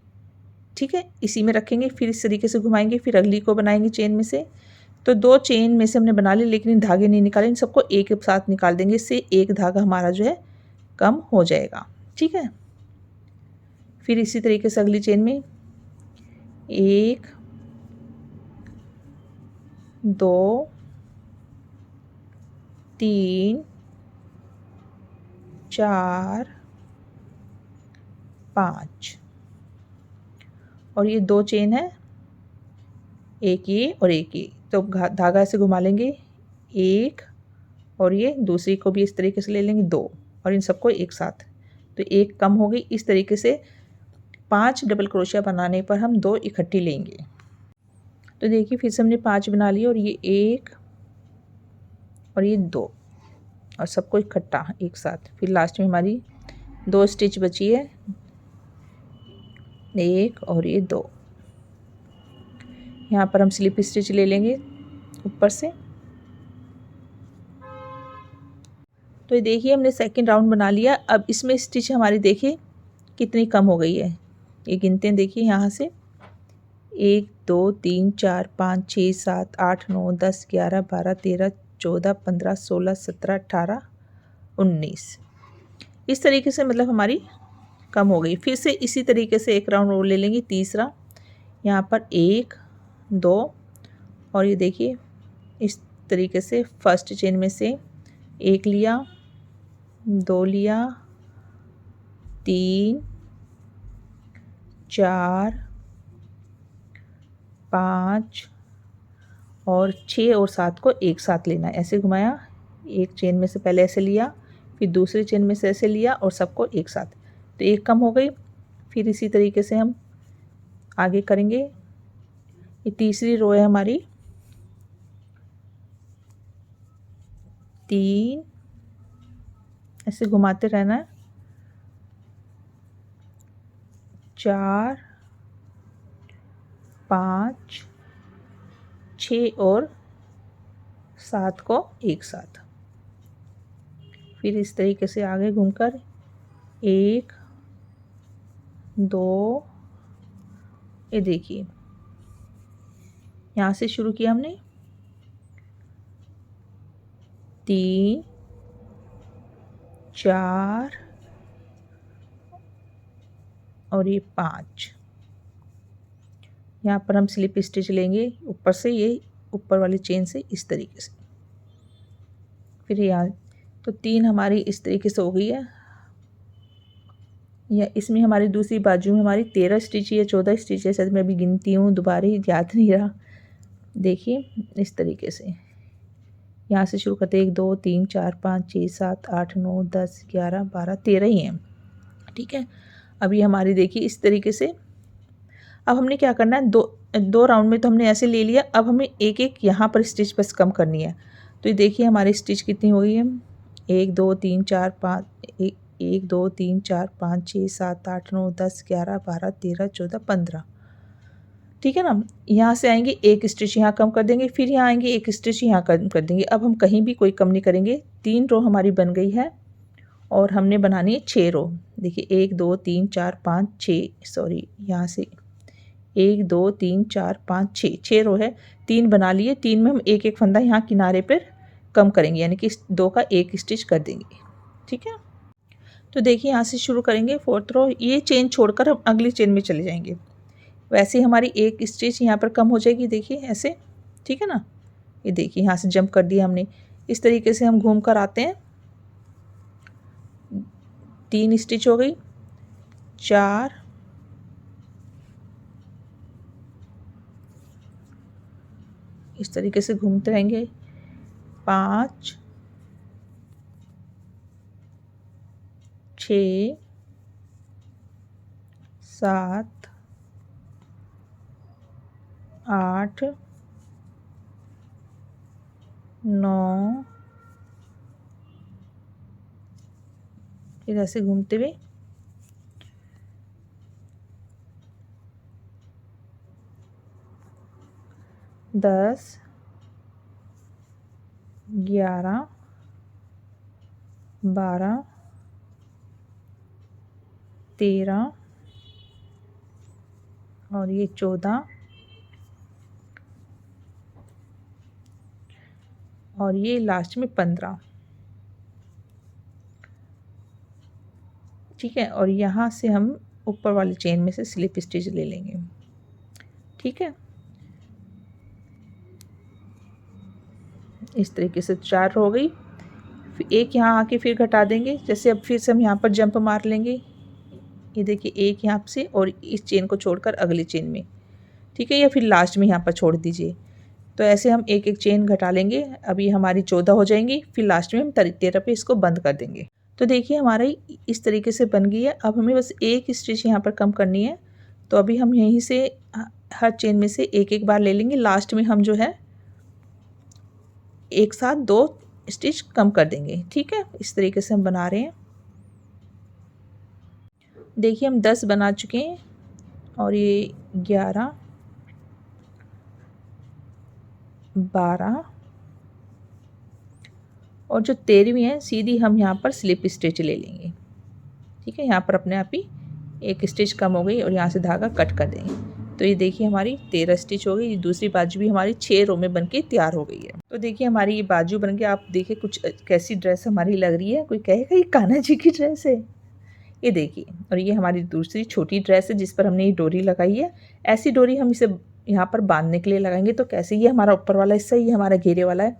ठीक है, इसी में रखेंगे, फिर इस तरीके से घुमाएंगे, फिर अगली को बनाएंगे चेन में से। तो 2 चेन में से हमने बना ली, लेकिन इन धागे नहीं निकाले, इन सबको एक साथ निकाल देंगे। इससे एक धागा हमारा जो है कम हो जाएगा, ठीक है। फिर इसी तरीके से अगली चेन में 1 2 3 4 5 और ये 2 चेन है, एक ये और एक ये, तो धागा ऐसे घुमा लेंगे 1 और ये दूसरी को भी इस तरीके से ले लेंगे 2 और इन सबको एक साथ, तो एक कम हो गई। इस तरीके से 5 डबल क्रोशिया बनाने पर हम 2 इकट्ठी लेंगे। तो देखिए फिर से हमने 5 बना लिए और ये 1 और ये 2 और सबको इकट्ठा एक साथ। फिर लास्ट में हमारी 2 स्टिच बची है, 1 और ये 2। यहाँ पर हम स्लिप स्टिच ले लेंगे ऊपर से। तो ये देखिए हमने सेकंड राउंड बना लिया। अब इसमें स्टिच हमारी देखिए कितनी कम हो गई है, ये गिनते हैं, देखिए यहाँ से 1 2 3 4 5 6 7 8 9 10 11 12 13 14 15 16 17 18 19, इस तरीके से मतलब हमारी कम हो गई। फिर से इसी तरीके से एक राउंड और ले लेंगे, तीसरा। यहाँ पर 1 2 और ये देखिए इस तरीके से फर्स्ट चेन में से 1 लिया, 2 लिया, 3 4 5 और 6 और 7 को एक साथ लेना है। ऐसे घुमाया, एक चेन में से पहले ऐसे लिया, फिर दूसरी चेन में से ऐसे लिया और सबको एक साथ, तो एक कम हो गई। फिर इसी तरीके से हम आगे करेंगे। ये तीसरी रो है हमारी, 3 ऐसे घुमाते रहना है। 4 5 6 और 7 को एक साथ। फिर इस तरीके से आगे घूमकर 1 2, ये देखिए यहाँ से शुरू किया हमने, 3 4 और ये 5। यहाँ पर हम स्लिप स्टिच लेंगे ऊपर से, ये ऊपर वाली चेन से इस तरीके से। फिर यहाँ तो 3 हमारी इस तरीके से हो गई है। या इसमें हमारी दूसरी बाजू में हमारी 13 स्टिच या 14 स्टिच है, शायद मैं अभी गिनती हूँ, दोबारा ही याद नहीं रहा। देखिए इस तरीके से यहाँ से शुरू करते 1 2 3 4 5 6 7 8 9 10 11 12 13 ही हैं। ठीक है, अभी हमारी देखिए इस तरीके से। अब हमने क्या करना है, दो राउंड में तो हमने ऐसे ले लिया। अब हमें एक एक यहाँ पर स्टिच बस कम करनी है। तो ये देखिए हमारी स्टिच कितनी हो गई है, 1 2 3 4 5 1 2 3 4 5 6 7 8 9 10 11 12 13 14 15। ठीक है ना, यहाँ से आएंगे एक स्टिच यहाँ कम कर देंगे, फिर यहाँ आएंगे एक स्टिच यहाँ कम कर देंगे। अब हम कहीं भी कोई कम नहीं करेंगे। 3 रो हमारी बन गई है और हमने बनानी है 6 रो। देखिए 1 2 3 4 5 6, सॉरी यहाँ से 1 2 3 4 5 6 रो है। 3 बना लिए, 3 में हम एक एक फंदा यहाँ किनारे पर कम करेंगे, यानी कि 2 का एक स्टिच कर देंगे। ठीक है, तो देखिए यहाँ से शुरू करेंगे 4th रो। ये चेन छोड़कर हम अगली चेन में चले जाएंगे। वैसे हमारी एक स्टिच यहाँ पर कम हो जाएगी, देखिए ऐसे। ठीक है ना, ये देखिए यहाँ से जंप कर दिया हमने। इस तरीके से हम घूम कर आते हैं। 3 स्टिच हो गई, 4 इस तरीके से घूमते रहेंगे, 5 6 7 8 9, फिर ऐसे घूमते हुए 10 11 12 13 और ये 14 और ये लास्ट में 15। ठीक है, और यहाँ से हम ऊपर वाली चेन में से स्लिप स्टिच ले लेंगे। ठीक है, इस तरीके से 4 हो गई। फिर एक यहाँ आके फिर घटा देंगे। जैसे अब फिर से हम यहाँ पर जंप मार लेंगे। ये देखिए एक यहाँ से और इस चेन को छोड़कर अगली चेन में। ठीक है, या फिर लास्ट में यहाँ पर छोड़ दीजिए। तो ऐसे हम एक एक चेन घटा लेंगे। अभी हमारी 14 हो जाएंगी, फिर लास्ट में हम 13 पे इसको बंद कर देंगे। तो देखिए हमारी इस तरीके से बन गई है। अब हमें बस एक स्टिच यहाँ पर कम करनी है। तो अभी हम यहीं से हर चेन में से एक एक बार ले लेंगे। लास्ट में हम जो है एक साथ 2 स्टिच कम कर देंगे। ठीक है, इस तरीके से हम बना रहे हैं। देखिए हम 10 बना चुके हैं और ये 11 12 और जो 13वीं है सीधी हम यहाँ पर स्लिप स्टिच ले लेंगे। ठीक है, यहाँ पर अपने आप ही एक स्टिच कम हो गई और यहाँ से धागा कट कर देंगे। तो ये देखिए हमारी 13 स्टिच हो गई। दूसरी बाजू भी हमारी 6 रो में बनके तैयार हो गई है। तो देखिए हमारी ये बाजू बन के, आप देखिए कुछ कैसी ड्रेस हमारी लग रही है। कोई कहेगा ये कान्हा जी की ड्रेस है। ये देखिए, और ये हमारी दूसरी छोटी ड्रेस है जिस पर हमने ये डोरी लगाई है। ऐसी डोरी हम इसे यहाँ पर बांधने के लिए लगाएंगे। तो कैसे, ये हमारा ऊपर वाला हिस्सा, ये हमारा घेरे वाला है,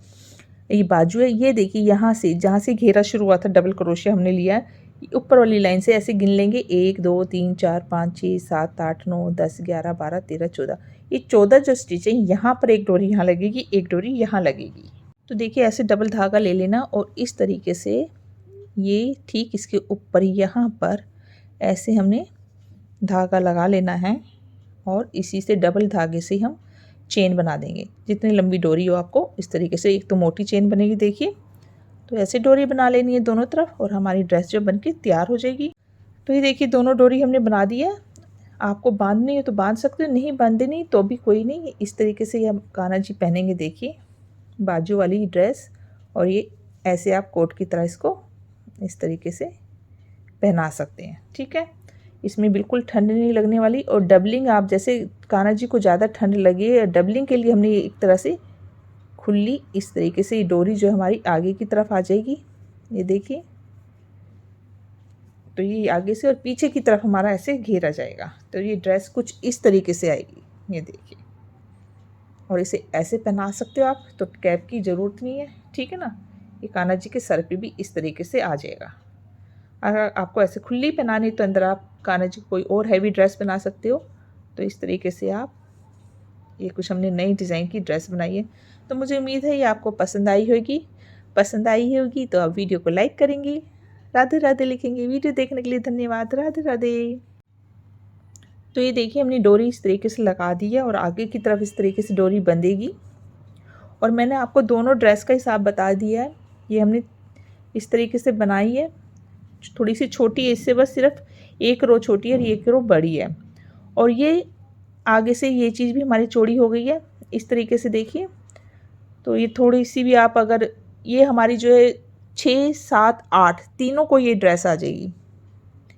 ये बाजू है। ये देखिए यहाँ से जहाँ से घेरा शुरू हुआ था, डबल क्रोशिया हमने लिया है, ऊपर वाली लाइन से ऐसे गिन लेंगे। 1 2 3 4 5 6 7 8 9 10 11 12 13 14। ये 14 जो स्टिच है, यहाँ पर एक डोरी यहाँ लगेगी, एक डोरी यहाँ लगेगी। तो देखिए ऐसे डबल धागा ले लेना और इस तरीके से ये ठीक इसके ऊपर यहाँ पर ऐसे हमने धागा लगा लेना है और इसी से डबल धागे से हम चेन बना देंगे। जितनी लंबी डोरी हो आपको इस तरीके से, एक तो मोटी चेन बनेगी देखिए, तो ऐसे डोरी बना लेनी है दोनों तरफ और हमारी ड्रेस जो बन के तैयार हो जाएगी। तो ये देखिए दोनों डोरी हमने बना दी है। आपको बांधनी है तो बांध सकते हो, नहीं बांधनी तो भी कोई नहीं। इस तरीके से हम कान्हा जी पहनेंगे, देखिए बाजू वाली ड्रेस। और ये ऐसे आप कोट की तरह इसको इस तरीके से पहना सकते हैं, ठीक है। इसमें बिल्कुल ठंड नहीं लगने वाली। और डबलिंग, आप जैसे कान्हा जी को ज़्यादा ठंड लगे, डबलिंग के लिए हमने एक तरह से खुली इस तरीके से ये डोरी जो हमारी आगे की तरफ आ जाएगी, ये देखिए। तो ये आगे से और पीछे की तरफ हमारा ऐसे घेरा जाएगा। तो ये ड्रेस कुछ इस तरीके से आएगी, ये देखिए। और इसे ऐसे पहना सकते हो आप, तो कैप की ज़रूरत नहीं है, ठीक है ना। ये कान्हा जी के सर पे भी इस तरीके से आ जाएगा। अगर आपको ऐसे खुली पहनानी तो अंदर आप कान्हा जी कोई और हैवी ड्रेस बना सकते हो। तो इस तरीके से आप, ये कुछ हमने नई डिज़ाइन की ड्रेस बनाई है। तो मुझे उम्मीद है ये आपको पसंद आई होगी। तो आप वीडियो को लाइक करेंगे, राधे राधे लिखेंगे। वीडियो देखने के लिए धन्यवाद, राधे राधे। तो ये देखिए हमने डोरी इस तरीके से लगा दी है और आगे की तरफ इस तरीके से डोरी बंधेगी। और मैंने आपको दोनों ड्रेस का हिसाब बता दिया है। ये हमने इस तरीके से बनाई है, थोड़ी सी छोटी है, इससे बस सिर्फ एक रो छोटी है और एक रो बड़ी है। और ये आगे से ये चीज़ भी हमारी चौड़ी हो गई है इस तरीके से, देखिए। तो ये थोड़ी सी भी आप अगर, ये हमारी जो है 6, 7, 8 तीनों को ये ड्रेस आ जाएगी,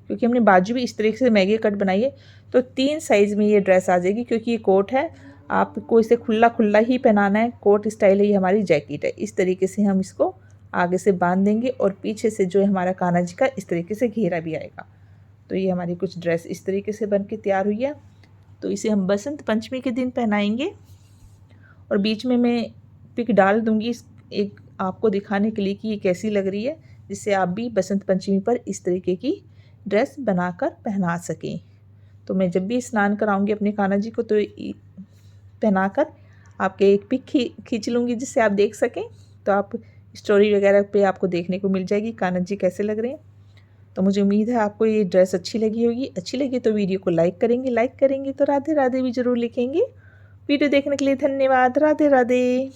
क्योंकि हमने बाजू भी इस तरीके से मैगे कट बनाई है। तो 3 साइज़ में ये ड्रेस आ जाएगी, क्योंकि ये कोट है, आपको इसे खुला खुला ही पहनाना है। कोट स्टाइल है, ये हमारी जैकेट है। इस तरीके से हम इसको आगे से बांध देंगे और पीछे से जो है हमारा कान्हा जी का इस तरीके से घेरा भी आएगा। तो ये हमारी कुछ ड्रेस इस तरीके से बन के तैयार हुई है। तो इसे हम बसंत पंचमी के दिन पहनाएंगे। और बीच में मैं पिक डाल दूंगी एक आपको दिखाने के लिए कि ये कैसी लग रही है, जिससे आप भी बसंत पंचमी पर इस तरीके की ड्रेस बनाकर पहना सकें। तो मैं जब भी स्नान कराऊंगी अपने कान्हा जी को, तो पहनाकर आपके एक पिक खींच लूँगी, जिससे आप देख सकें। तो आप स्टोरी वगैरह पे आपको देखने को मिल जाएगी कान्हा जी कैसे लग रहे हैं। तो मुझे उम्मीद है आपको ये ड्रेस अच्छी लगी होगी। अच्छी लगी तो वीडियो को लाइक करेंगे तो राधे राधे भी ज़रूर लिखेंगे। वीडियो देखने के लिए धन्यवाद, राधे राधे।